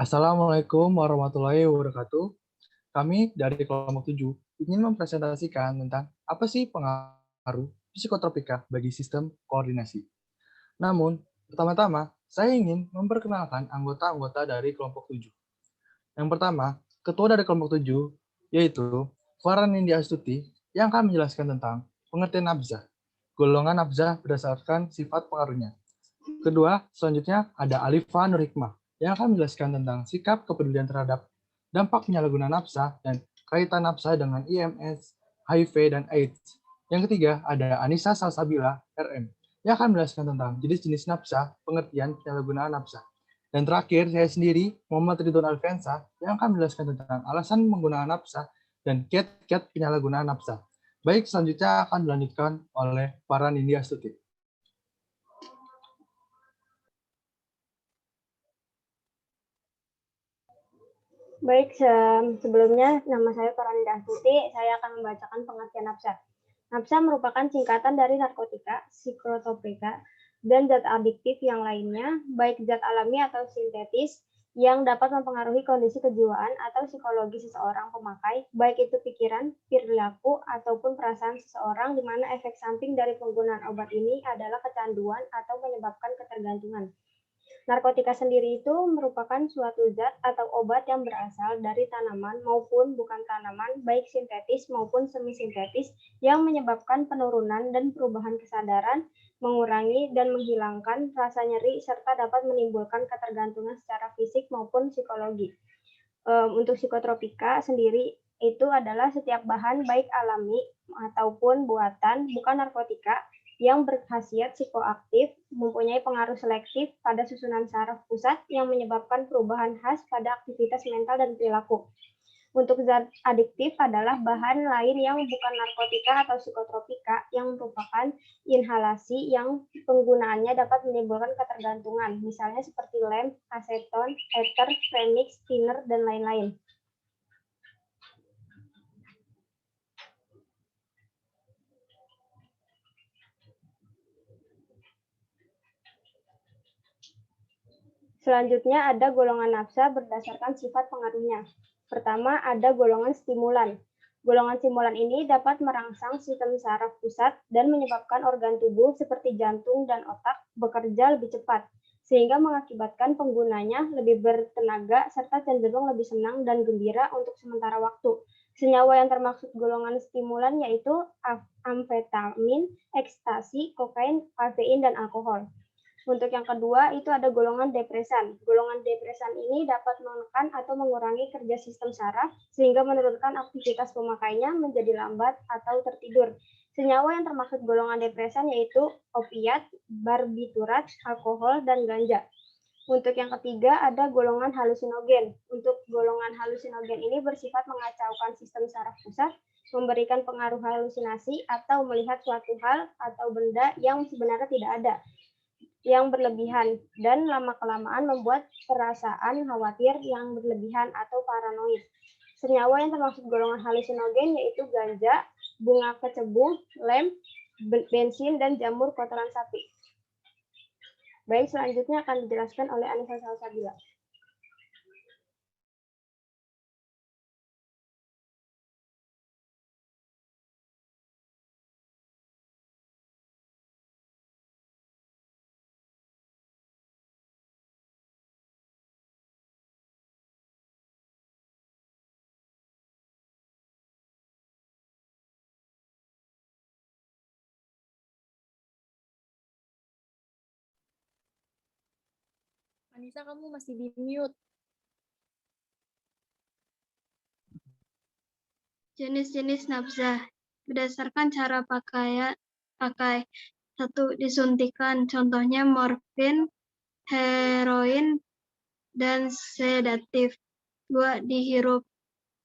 Assalamualaikum warahmatullahi wabarakatuh. Kami dari kelompok 7 ingin mempresentasikan tentang apa sih pengaruh psikotropika bagi sistem koordinasi. Namun, pertama-tama, saya ingin memperkenalkan anggota-anggota dari kelompok 7. Yang pertama, ketua dari kelompok 7, yaitu Farhan India Astuti, yang akan menjelaskan tentang pengertian nafzah. Golongan nafzah berdasarkan sifat pengaruhnya. Kedua, selanjutnya ada Alifa Nur Hikmah yang akan menjelaskan tentang sikap kepedulian terhadap dampak penyalahgunaan nafsa dan kaitan nafsa dengan IMS, HIV, dan AIDS. Yang ketiga, ada Anissa Salsabila, RM, yang akan menjelaskan tentang jenis-jenis nafsa, pengertian penyalahgunaan nafsa. Dan terakhir, saya sendiri, Muhammad Ridwan Alfiansa, yang akan menjelaskan tentang alasan penggunaan nafsa dan kiat-kiat penyalahgunaan nafsa. Baik, selanjutnya akan dilanjutkan oleh para Nindya Astuti. Baik, sebelumnya nama saya Farhanida Astuti, saya akan membacakan pengertian nafsa. Nafsa merupakan singkatan dari narkotika, psikotropika, dan zat adiktif yang lainnya, baik zat alami atau sintetis, yang dapat mempengaruhi kondisi kejiwaan atau psikologi seseorang pemakai, baik itu pikiran, perilaku, ataupun perasaan seseorang, di mana efek samping dari penggunaan obat ini adalah kecanduan atau menyebabkan ketergantungan. Narkotika sendiri itu merupakan suatu zat atau obat yang berasal dari tanaman maupun bukan tanaman, baik sintetis maupun semi-sintetis, yang menyebabkan penurunan dan perubahan kesadaran, mengurangi dan menghilangkan rasa nyeri, serta dapat menimbulkan ketergantungan secara fisik maupun psikologi. Untuk psikotropika sendiri itu adalah setiap bahan baik alami ataupun buatan, bukan narkotika, yang berkhasiat psikoaktif, mempunyai pengaruh selektif pada susunan saraf pusat yang menyebabkan perubahan khas pada aktivitas mental dan perilaku. Untuk zat adiktif adalah bahan lain yang bukan narkotika atau psikotropika yang merupakan inhalasi yang penggunaannya dapat menimbulkan ketergantungan, misalnya seperti lem, aseton, ether, premix, thinner, dan lain-lain. Selanjutnya ada golongan nafsa berdasarkan sifat pengaruhnya. Pertama, ada golongan stimulan. Golongan stimulan ini dapat merangsang sistem saraf pusat dan menyebabkan organ tubuh seperti jantung dan otak bekerja lebih cepat, sehingga mengakibatkan penggunanya lebih bertenaga serta cenderung lebih senang dan gembira untuk sementara waktu. Senyawa yang termaksud golongan stimulan yaitu amfetamin, ekstasi, kokain, kafein, dan alkohol. Untuk yang kedua, itu ada golongan depresan. Golongan depresan ini dapat menekan atau mengurangi kerja sistem saraf, sehingga menurunkan aktivitas pemakainya menjadi lambat atau tertidur. Senyawa yang termaksud golongan depresan yaitu opiat, barbiturat, alkohol, dan ganja. Untuk yang ketiga, ada golongan halusinogen. Untuk golongan halusinogen ini bersifat mengacaukan sistem saraf pusat, memberikan pengaruh halusinasi, atau melihat suatu hal atau benda yang sebenarnya tidak ada, yang berlebihan, dan lama-kelamaan membuat perasaan khawatir yang berlebihan atau paranoid. Senyawa yang termasuk golongan halusinogen yaitu ganja, bunga kecebung, lem, bensin, dan jamur kotoran sapi. Baik, selanjutnya akan dijelaskan oleh Anissa Salsabila. Anissa, kamu masih di mute. Jenis-jenis nafzah berdasarkan cara pakai. 1. Disuntikan, contohnya morfin, heroin, dan sedatif. 2. Dihirup,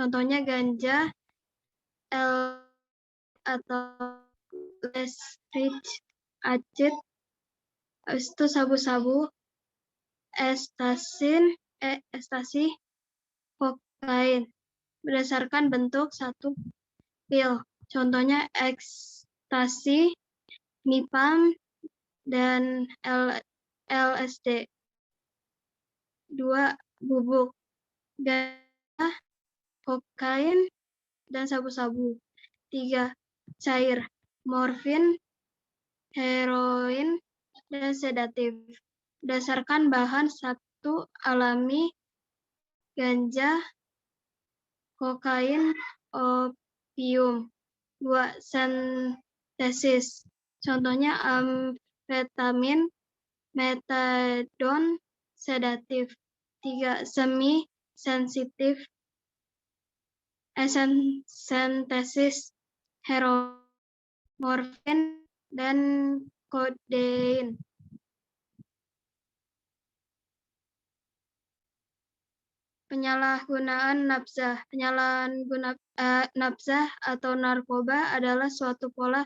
contohnya ganja, L atau lestridge acid, itu sabu-sabu, ekstasi, kokain. Berdasarkan bentuk, 1. Pil, contohnya ekstasi, nipam, dan LSD. 2. bubuk ganja, kokain, dan sabu-sabu. 3. Cair, morfin, heroin, dan sedatif. Berdasarkan bahan 1. Alami, ganja, kokain, opium. 2. Sintesis. Contohnya amfetamin, metadon, sedatif. 3. Semi sensitif, sintesis, heroin, morfin, dan kodein. Penyalahgunaan nafzah. Nafzah atau narkoba adalah suatu pola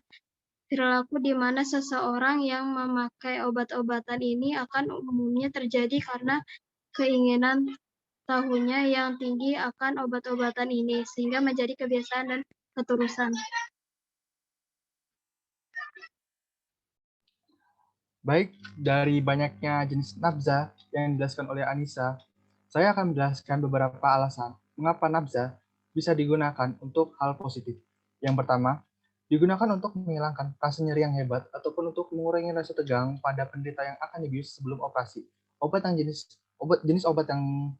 perilaku di mana seseorang yang memakai obat-obatan ini akan umumnya terjadi karena keinginan tahunya yang tinggi akan obat-obatan ini, sehingga menjadi kebiasaan dan keterusan. Baik, dari banyaknya jenis nafza yang dijelaskan oleh Anissa, saya akan menjelaskan beberapa alasan mengapa nafza bisa digunakan untuk hal positif. Yang pertama, digunakan untuk menghilangkan rasa nyeri yang hebat ataupun untuk mengurangi rasa tegang pada penderita yang akan dibius sebelum operasi. Jenis obat yang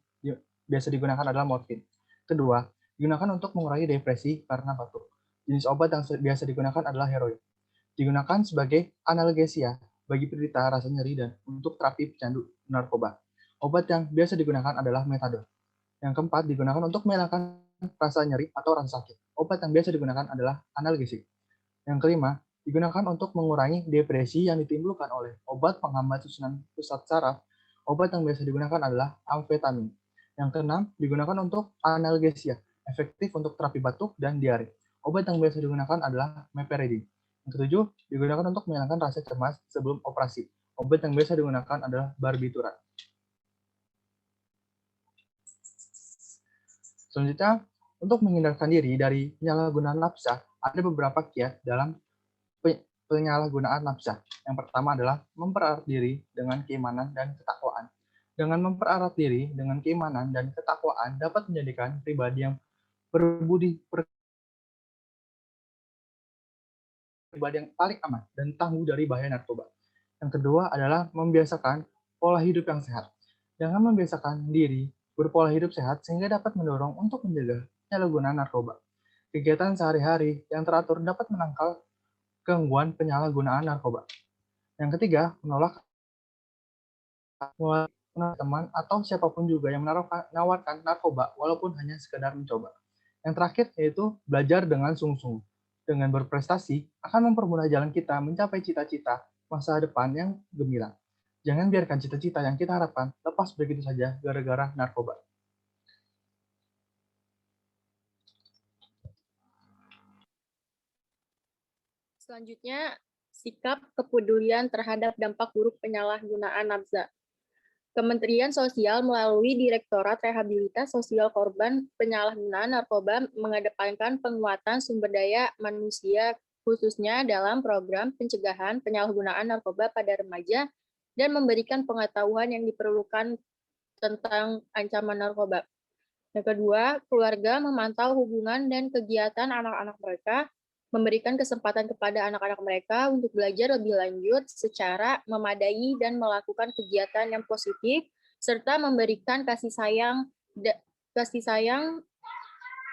biasa digunakan adalah morfin. Kedua, digunakan untuk mengurangi depresi karena batuk. Jenis obat yang biasa digunakan adalah heroin. Digunakan sebagai analgesia bagi penderita rasa nyeri dan untuk terapi pecandu narkoba. Obat yang biasa digunakan adalah metadon. Yang keempat, digunakan untuk menghilangkan rasa nyeri atau rasa sakit. Obat yang biasa digunakan adalah analgesik. Yang kelima, digunakan untuk mengurangi depresi yang ditimbulkan oleh obat penghambat susunan pusat saraf. Obat yang biasa digunakan adalah amfetamin. Yang keenam, digunakan untuk analgesia, efektif untuk terapi batuk dan diare. Obat yang biasa digunakan adalah meperidine. Yang ketujuh, digunakan untuk menghilangkan rasa cemas sebelum operasi. Obat yang biasa digunakan adalah barbituran. Selanjutnya, untuk menghindarkan diri dari penyalahgunaan nafsa, ada beberapa kiat dalam penyalahgunaan nafsa. Yang pertama adalah mempererat diri dengan keimanan dan ketakwaan. Dengan mempererat diri dengan keimanan dan ketakwaan dapat menjadikan pribadi yang pribadi yang paling aman dan tangguh dari bahaya narkoba. Yang kedua adalah membiasakan pola hidup yang sehat. Dengan membiasakan diri berpola hidup sehat sehingga dapat mendorong untuk menjaga penyalahgunaan narkoba. Kegiatan sehari-hari yang teratur dapat menangkal gangguan penyalahgunaan narkoba. Yang ketiga, menolak teman atau siapapun juga yang menawarkan narkoba walaupun hanya sekedar mencoba. Yang terakhir yaitu belajar dengan sungguh-sungguh. Dengan berprestasi akan mempermudah jalan kita mencapai cita-cita masa depan yang gemilang. Jangan biarkan cita-cita yang kita harapkan lepas begitu saja gara-gara narkoba. Selanjutnya, sikap kepedulian terhadap dampak buruk penyalahgunaan nafza. Kementerian Sosial melalui Direktorat Rehabilitasi Sosial Korban Penyalahgunaan Narkoba mengedepankan penguatan sumber daya manusia khususnya dalam program pencegahan penyalahgunaan narkoba pada remaja dan memberikan pengetahuan yang diperlukan tentang ancaman narkoba. Yang kedua, keluarga memantau hubungan dan kegiatan anak-anak mereka, memberikan kesempatan kepada anak-anak mereka untuk belajar lebih lanjut secara memadai dan melakukan kegiatan yang positif, serta memberikan kasih sayang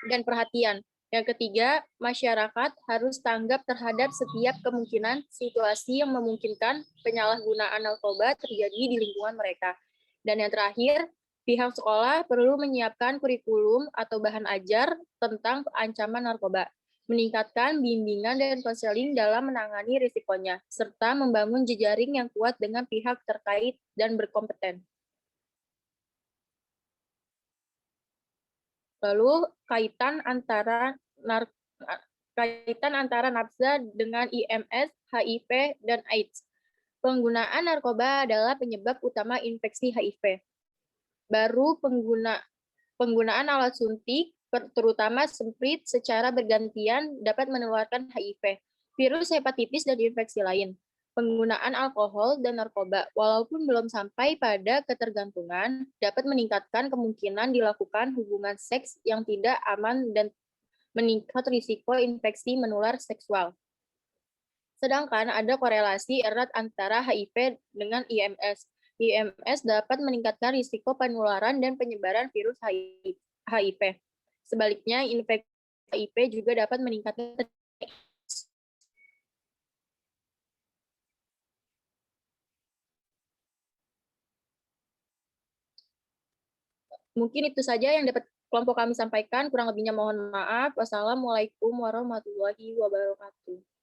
dan perhatian. Yang ketiga, masyarakat harus tanggap terhadap setiap kemungkinan situasi yang memungkinkan penyalahgunaan narkoba terjadi di lingkungan mereka. Dan yang terakhir, pihak sekolah perlu menyiapkan kurikulum atau bahan ajar tentang ancaman narkoba, meningkatkan bimbingan dan konseling dalam menangani risikonya, serta membangun jejaring yang kuat dengan pihak terkait dan berkompeten. Lalu kaitan antara nafza dengan IMS, HIV, dan AIDS. Penggunaan narkoba adalah penyebab utama infeksi HIV. Baru penggunaan alat suntik, terutama semprit secara bergantian dapat menularkan HIV, virus hepatitis, dan infeksi lain. Penggunaan alkohol dan narkoba, walaupun belum sampai pada ketergantungan, dapat meningkatkan kemungkinan dilakukan hubungan seks yang tidak aman dan meningkat risiko infeksi menular seksual. Sedangkan ada korelasi erat antara HIV dengan IMS. IMS dapat meningkatkan risiko penularan dan penyebaran virus HIV. Sebaliknya, infeksi HIV juga dapat meningkatkan. Mungkin itu saja yang dapat kelompok kami sampaikan. Kurang lebihnya mohon maaf. Wassalamualaikum warahmatullahi wabarakatuh.